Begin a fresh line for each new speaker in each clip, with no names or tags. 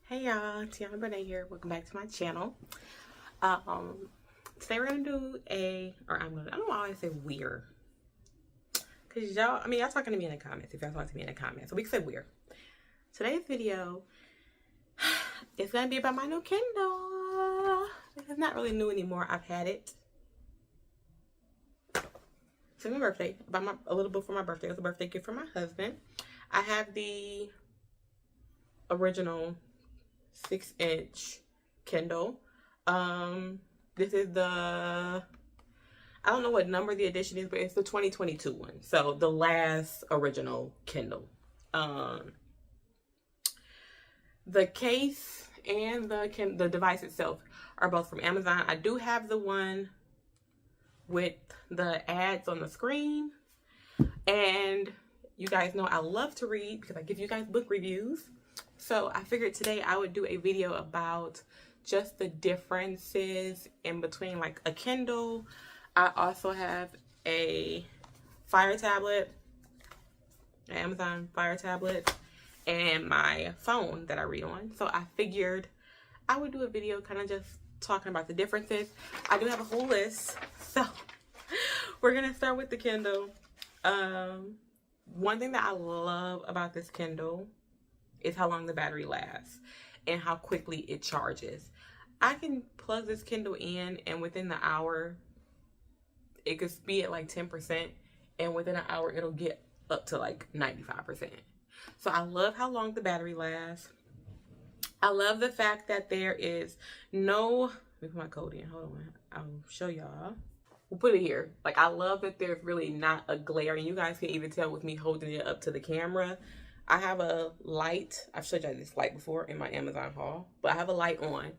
Hey y'all, Teannabranae here. Welcome back to my channel. Today we're gonna do I don't know why I say weird. Cause y'all talking to me in the comments if y'all talk to me in the comments. So we can say weird. Today's video is gonna be about my new Kindle. It's not really new anymore. I've had it since my birthday, a little before my birthday. It was a birthday gift from my husband. I have the original 6-inch Kindle. This is I don't know what number the edition is, but it's the 2022 one. So the last original Kindle. The case and the device itself are both from Amazon. I do have the one with the ads on the screen. And you guys know I love to read because I give you guys book reviews. So I figured today I would do a video about just the differences in between like a Kindle. I also have a Fire tablet, an Amazon Fire tablet, and my phone that I read on. So I figured I would do a video kind of just talking about the differences. I do have a whole list. So we're going to start with the Kindle. One thing that I love about this Kindle is how long the battery lasts and how quickly it charges. I can plug this Kindle in and within the hour, it could be at like 10%, and within an hour, it'll get up to like 95%. So I love how long the battery lasts. I love the fact that there is no, let me put my code in, hold on, I'll show y'all. We'll put it here. Like, I love that there's really not a glare, and you guys can even tell with me holding it up to the camera. I have a light. I've showed you this light before in my Amazon haul, but I have a light on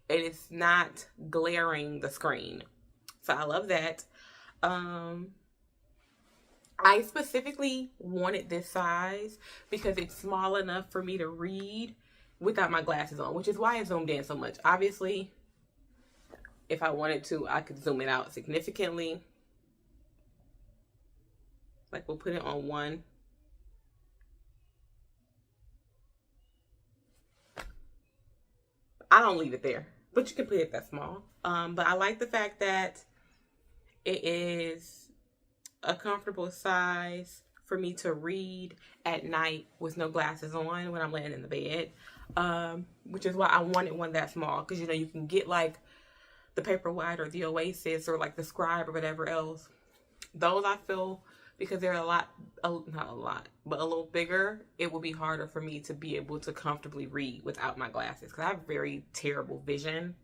and it's not glaring the screen. So I love that. I specifically wanted this size because it's small enough for me to read without my glasses on, which is why I zoomed in so much. Obviously, if I wanted to, I could zoom it out significantly. Like, we'll put it on 1. I don't leave it there, but you can put it that small. But I like the fact that it is a comfortable size for me to read at night with no glasses on when I'm laying in the bed. Which is why I wanted one that small, because you can get like the Paperwhite or the Oasis or like the Scribe or whatever else. Those I feel, because they're not a lot, but a little bigger, it will be harder for me to be able to comfortably read without my glasses, because I have very terrible vision.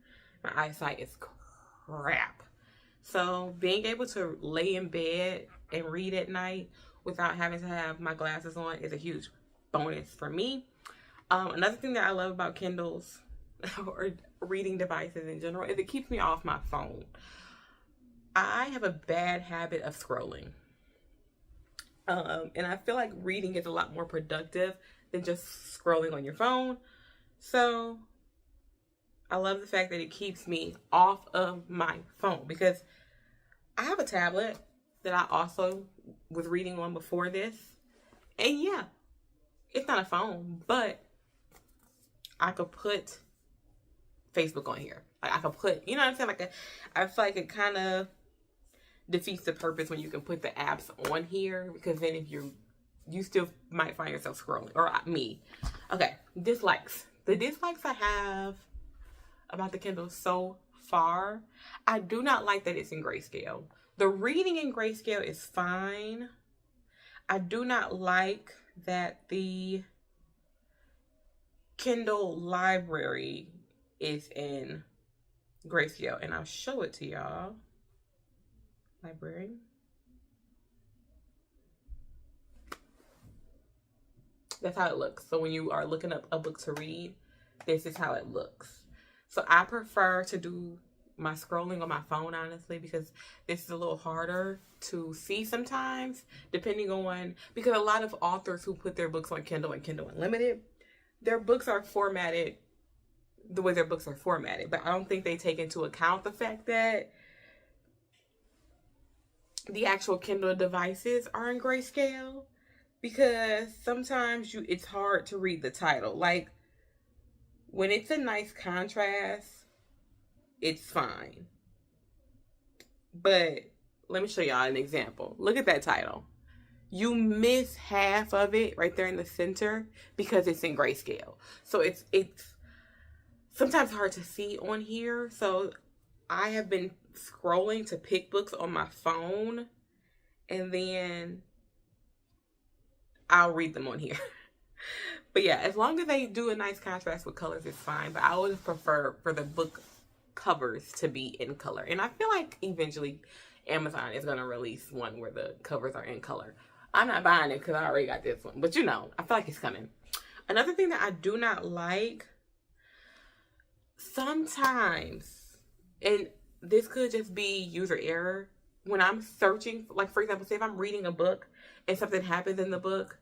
My eyesight is crap. So being able to lay in bed and read at night without having to have my glasses on is a huge bonus for me. Another thing that I love about Kindles or reading devices in general is it keeps me off my phone. I have a bad habit of scrolling. And I feel like reading is a lot more productive than just scrolling on your phone. So I love the fact that it keeps me off of my phone, because I have a tablet that I also was reading on before this. And yeah, it's not a phone, but I could put Facebook on here. Like, I could put, you know what I'm saying? Like, I feel like it kind of defeats the purpose when you can put the apps on here, because then if you still might find yourself scrolling, or me. Okay, dislikes. The dislikes I have about the Kindle so far, I do not like that it's in grayscale. The reading in grayscale is fine. I do not like that the Kindle library is in grayscale, and I'll show it to y'all. Library. That's how it looks. So when you are looking up a book to read, this is how it looks. So I prefer to do my scrolling on my phone, honestly, because this is a little harder to see sometimes, depending on, because a lot of authors who put their books on Kindle and Kindle Unlimited, their books are formatted the way their books are formatted. But I don't think they take into account the fact that the actual Kindle devices are in grayscale, because sometimes it's hard to read the title. Like, When it's a nice contrast, it's fine. But let me show y'all an example. Look at that title. You miss half of it right there in the center because it's in grayscale. So it's sometimes hard to see on here. So I have been scrolling to pick books on my phone, and then I'll read them on here. But yeah, as long as they do a nice contrast with colors, it's fine. But I always prefer for the book covers to be in color. And I feel like eventually Amazon is going to release one where the covers are in color. I'm not buying it because I already got this one. But you know, I feel like it's coming. Another thing that I do not like, sometimes, and this could just be user error, when I'm searching, like for example, say if I'm reading a book and something happens in the book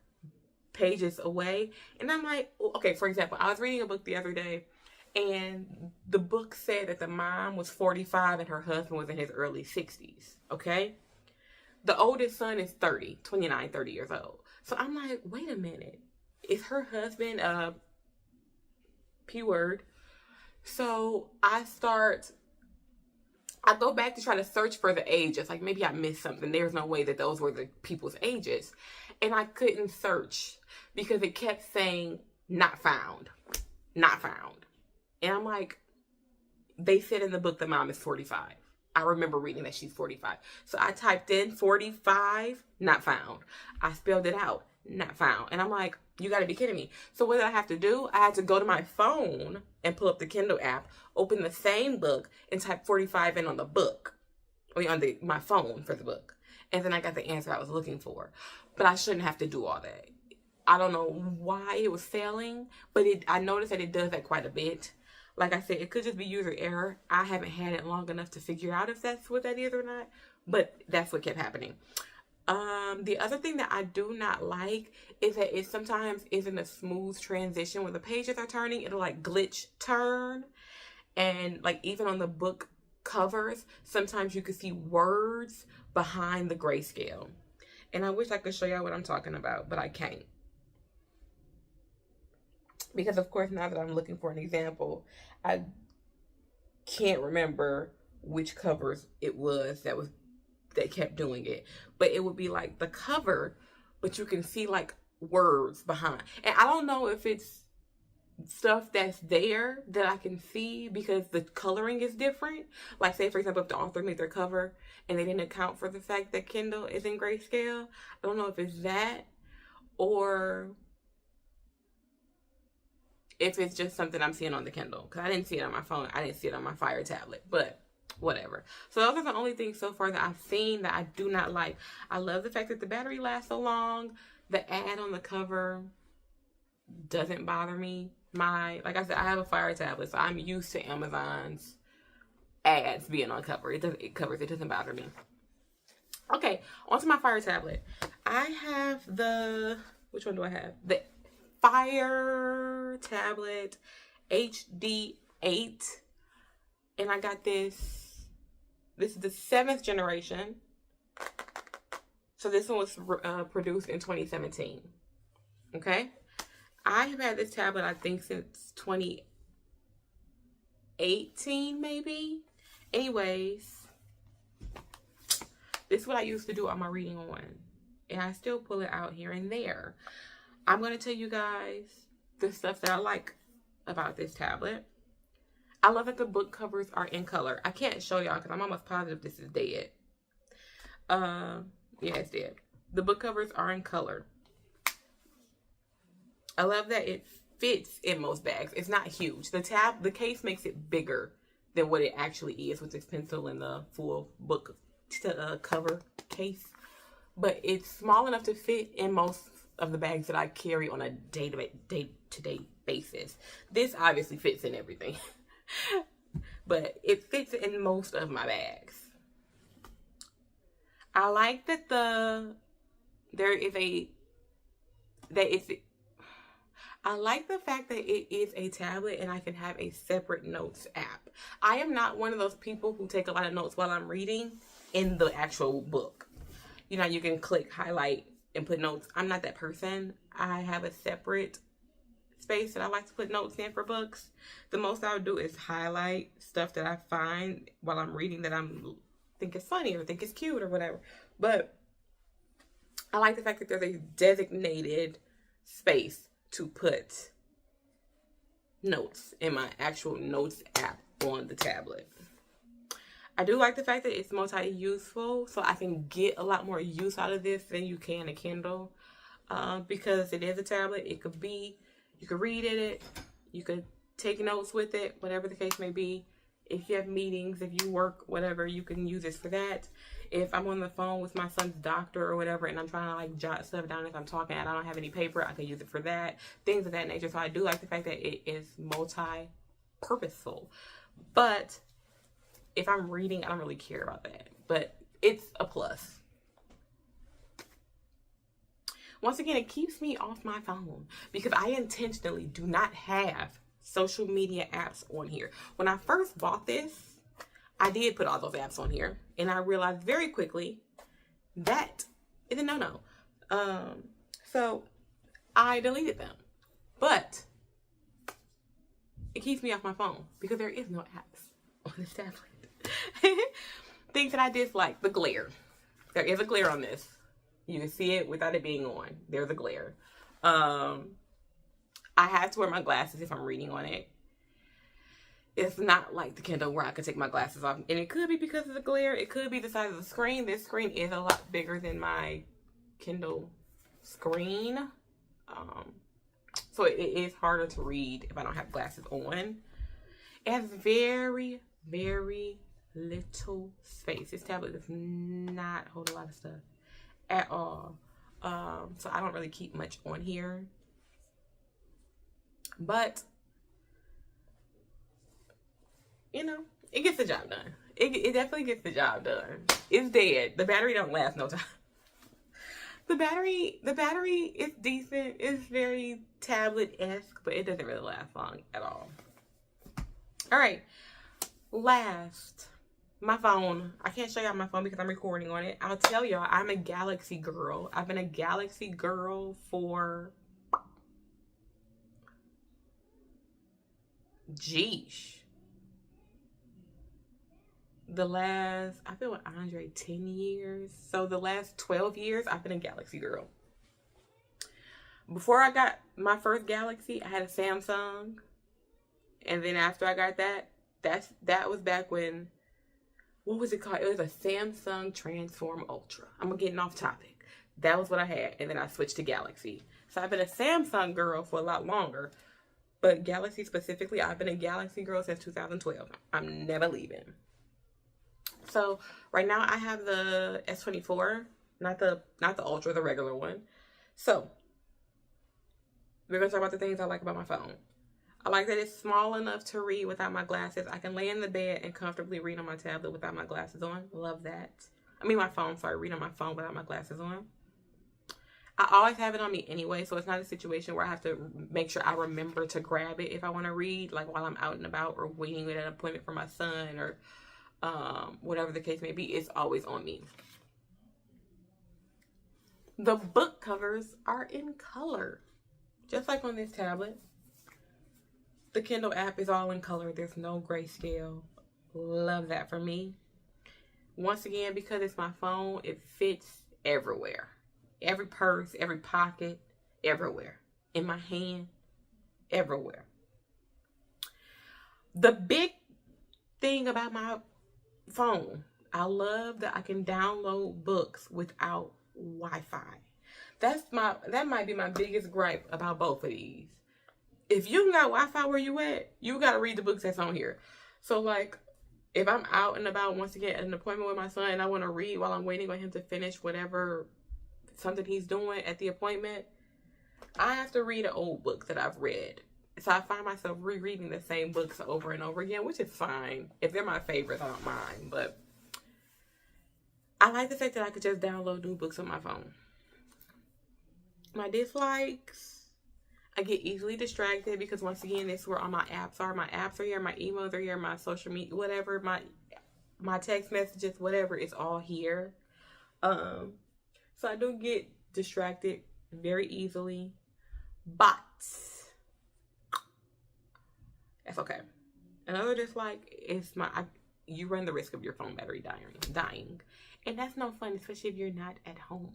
pages away, and I'm like, okay, for example, I was reading a book the other day, and the book said that the mom was 45 and her husband was in his early 60s, okay? The oldest son is 29, 30 years old. So I'm like, wait a minute. Is her husband a P-word? So I go back to try to search for the ages. Like maybe I missed something. There's no way that those were the people's ages. And I couldn't search because it kept saying not found. Not found. And I'm like, they said in the book the mom is 45. I remember reading that she's 45. So I typed in 45, not found. I spelled it out, not found. And I'm like, you got to be kidding me. So what did I have to do? I had to go to my phone and pull up the Kindle app, open the same book, and type 45 in on the book. I mean, on my phone for the book. And then I got the answer I was looking for. But I shouldn't have to do all that. I don't know why it was failing, but I noticed that it does that quite a bit. Like I said, it could just be user error. I haven't had it long enough to figure out if that's what that is or not, but that's what kept happening. The other thing that I do not like is that it sometimes isn't a smooth transition when the pages are turning. It'll like glitch turn. And like even on the book covers, sometimes you can see words behind the grayscale. And I wish I could show y'all what I'm talking about, but I can't. Because of course, now that I'm looking for an example, I can't remember which covers it was that kept doing it. But it would be like the cover, but you can see like words behind. And I don't know if it's stuff that's there that I can see because the coloring is different. Like say for example, if the author made their cover and they didn't account for the fact that Kindle is in grayscale. I don't know if it's that or if it's just something I'm seeing on the Kindle. Because I didn't see it on my phone. I didn't see it on my Fire tablet. But whatever. So those are the only things so far that I've seen that I do not like. I love the fact that the battery lasts so long. The ad on the cover doesn't bother me. Like I said, I have a Fire tablet. So I'm used to Amazon's ads being on cover. It doesn't bother me. Okay, onto my Fire tablet. I have which one do I have? The Fire tablet HD8, and I got this is the 7th generation, so this one was produced in 2017. Okay, I have had this tablet I think since 2018 maybe. Anyways, this is what I used to do all my reading on, and I still pull it out here and there. I'm going to tell you guys the stuff that I like about this tablet. I love that the book covers are in color. I can't show y'all because I'm almost positive this is dead. Yeah, it's dead. The book covers are in color. I love that it fits in most bags. It's not huge. The case makes it bigger than what it actually is with this pencil and the full book cover case. But it's small enough to fit in most of the bags that I carry on a day-to-day basis. This obviously fits in everything. But it fits in most of my bags. I like that I like the fact that it is a tablet and I can have a separate notes app. I am not one of those people who take a lot of notes while I'm reading in the actual book. You know, you can click, highlight, and put notes. I'm not that person. I have a separate space that I like to put notes in for books. The most I would do is highlight stuff that I find while I'm reading that think is funny or think is cute or whatever. But I like the fact that there's a designated space to put notes in my actual notes app on the tablet. I do like the fact that it's multi-useful, so I can get a lot more use out of this than you can a Kindle. Because it is a tablet, you could read it, you could take notes with it, whatever the case may be. If you have meetings, if you work, whatever, you can use this for that. If I'm on the phone with my son's doctor or whatever, and I'm trying to like jot stuff down as I'm talking and I don't have any paper, I can use it for that. Things of that nature. So I do like the fact that it is multi-purposeful. But if I'm reading, I don't really care about that. But it's a plus. Once again, it keeps me off my phone because I intentionally do not have social media apps on here. When I first bought this, I did put all those apps on here, and I realized very quickly that is a no-no. So I deleted them, but it keeps me off my phone because there is no apps on this tablet. Things that I dislike: the glare. There is a glare on this. You can see it without it being on. There's a glare. I have to wear my glasses if I'm reading on it. It's not like the Kindle where I could take my glasses off. And it could be because of the glare. It could be the size of the screen. This screen is a lot bigger than my Kindle screen. So it is harder to read if I don't have glasses on. It has very, very little space. This tablet does not hold a lot of stuff at all. So I don't really keep much on here. But, you know, it gets the job done. It definitely gets the job done. It's dead. The battery don't last no time. The battery is decent. It's very tablet-esque, but it doesn't really last long at all. All right. Last, my phone. I can't show y'all my phone because I'm recording on it. I'll tell y'all, I'm a Galaxy girl. I've been a Galaxy girl for... the last, I've been with Andre 10 years. So the last 12 years, I've been a Galaxy girl. Before I got my first Galaxy, I had a Samsung. And then after I got that was back when, what was it called? It was a Samsung Transform Ultra. I'm getting off topic. That was what I had. And then I switched to Galaxy. So I've been a Samsung girl for a lot longer. But Galaxy specifically, I've been a Galaxy girl since 2012. I'm never leaving. So right now I have the S24, not the Ultra, the regular one. So we're gonna talk about the things I like about my phone. I like that it's small enough to read without my glasses. I can lay in the bed and comfortably read on my tablet without my glasses on. Love that. I mean my phone, sorry, read on my phone without my glasses on. I always have it on me anyway, so it's not a situation where I have to make sure I remember to grab it if I want to read, like while I'm out and about or waiting at an appointment for my son or whatever the case may be. It's always on me. The book covers are in color, just like on this tablet. The Kindle app is all in color. There's no grayscale. Love that for me. Once again, because it's my phone, it fits everywhere. Every purse, every pocket, everywhere. In my hand, everywhere. The big thing about my phone, I love that I can download books without Wi-Fi. That might be my biggest gripe about both of these. If you got Wi-Fi where you at, you got to read the books that's on here. So like, if I'm out and about, once again, at an appointment with my son and I want to read while I'm waiting on him to finish something he's doing at the appointment, I have to read an old book that I've read. So I find myself rereading the same books over and over again, which is fine. If they're my favorites, I don't mind. But I like the fact that I could just download new books on my phone. My dislikes, I get easily distracted because once again, this is where all my apps are. My apps are here, my emails are here, my social media, whatever, my text messages, whatever, it's all here. So I do get distracted very easily, but That's okay. Another dislike is you run the risk of your phone battery dying. And that's no fun, especially if you're not at home.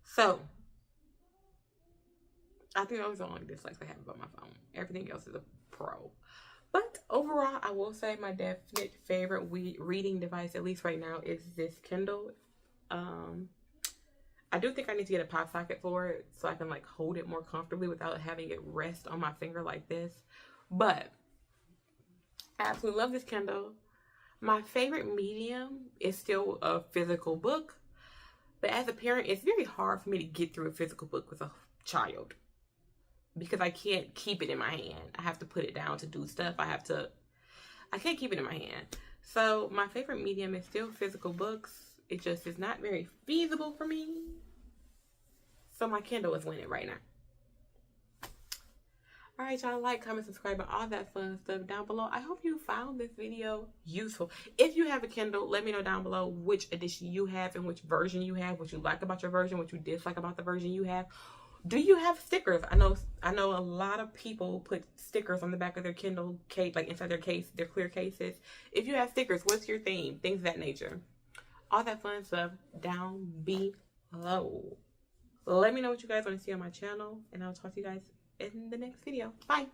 So, I think those are the only dislikes I have about my phone. Everything else is a pro. But overall, I will say my definite favorite reading device, at least right now, is this Kindle. I do think I need to get a pop socket for it so I can like hold it more comfortably without having it rest on my finger like this. But I absolutely love this Kindle. My favorite medium is still a physical book. But as a parent, it's very hard for me to get through a physical book with a child, because I can't keep it in my hand. I have to put it down to do stuff. I can't keep it in my hand. So my favorite medium is still physical books. It just is not very feasible for me. So my Kindle is winning right now. All right, y'all, like, comment, subscribe, and all that fun stuff down below. I hope you found this video useful. If you have a Kindle, let me know down below which edition you have and which version you have, what you like about your version, what you dislike about the version you have. Do you have stickers? I know a lot of people put stickers on the back of their Kindle case, like inside their case, their clear cases. If you have stickers, what's your theme? Things of that nature. All that fun stuff down below. Let me know what you guys want to see on my channel, and I'll talk to you guys in the next video. Bye.